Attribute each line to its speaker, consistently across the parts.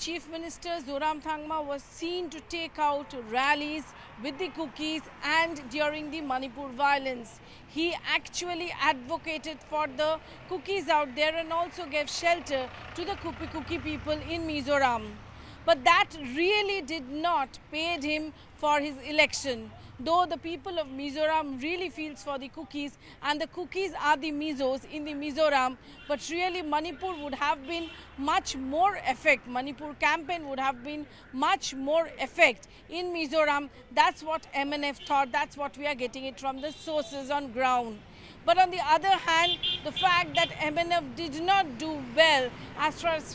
Speaker 1: Chief Minister Zoramthangma was seen to take out rallies with the Kukis and during the Manipur violence. He actually advocated for the Kukis out there and also gave shelter to the Kuki people in Mizoram. But that really did not pay him for his election. Though the people of Mizoram really feels for the Kukis and the Kukis are the Mizos in the Mizoram, but really Manipur would have been much more effect. Manipur campaign would have been much more effect in Mizoram. That's what MNF thought. That's what we are getting it from the sources on ground. But on the other hand, the fact that MNF did not do well as far as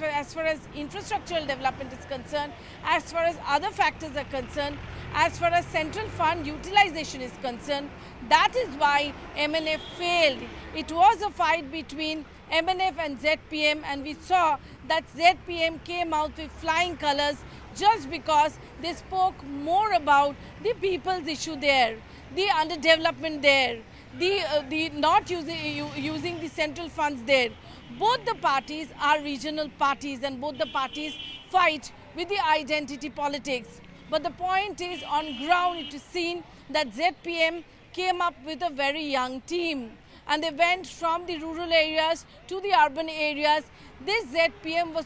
Speaker 1: infrastructural development is concerned, as far as other factors are concerned, as far as central fund utilization is concerned, that is why MNF failed. It was a fight between MNF and ZPM, and we saw that ZPM came out with flying colors just because they spoke more about the people's issue there, the underdevelopment there, the not using the central funds there. Both the parties are regional parties and both the parties fight with the identity politics. But the point is, on ground it is seen that ZPM came up with a very young team and they went from the rural areas to the urban areas. This ZPM was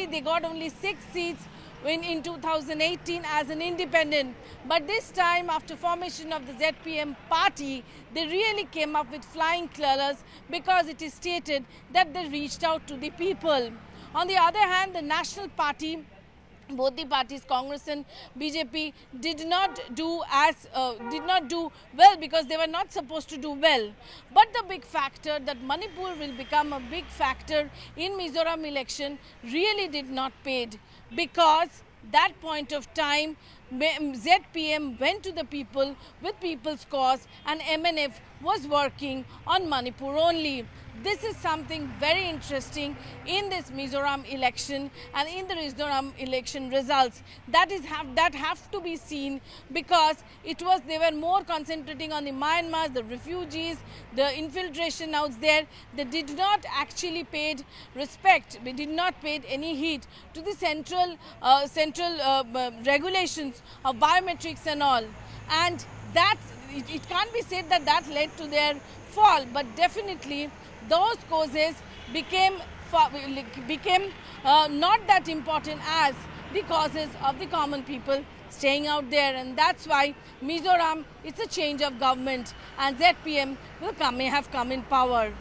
Speaker 1: they got only 6 seats in 2018 as an independent. But this time, after formation of the ZPM party, they really came up with flying colors because it is stated that they reached out to the people. On the other hand, the national party, both the parties, Congress and BJP, did not do well because they were not supposed to do well. But the big factor that Manipur will become a big factor in Mizoram election really did not paid, because that point of time ZPM went to the people with people's cause and MNF was working on Manipur only. This is something very interesting in this Mizoram election and in the Mizoram election results. That have to be seen, because they were more concentrating on the Myanmar, the refugees, the infiltration out there. They did not actually paid respect. They did not paid any heed to the central regulations of biometrics and all. And that it can't be said that led to their fall, but definitely those causes became not that important as the causes of the common people staying out there. And that's why Mizoram, it's a change of government and ZPM may have come in power.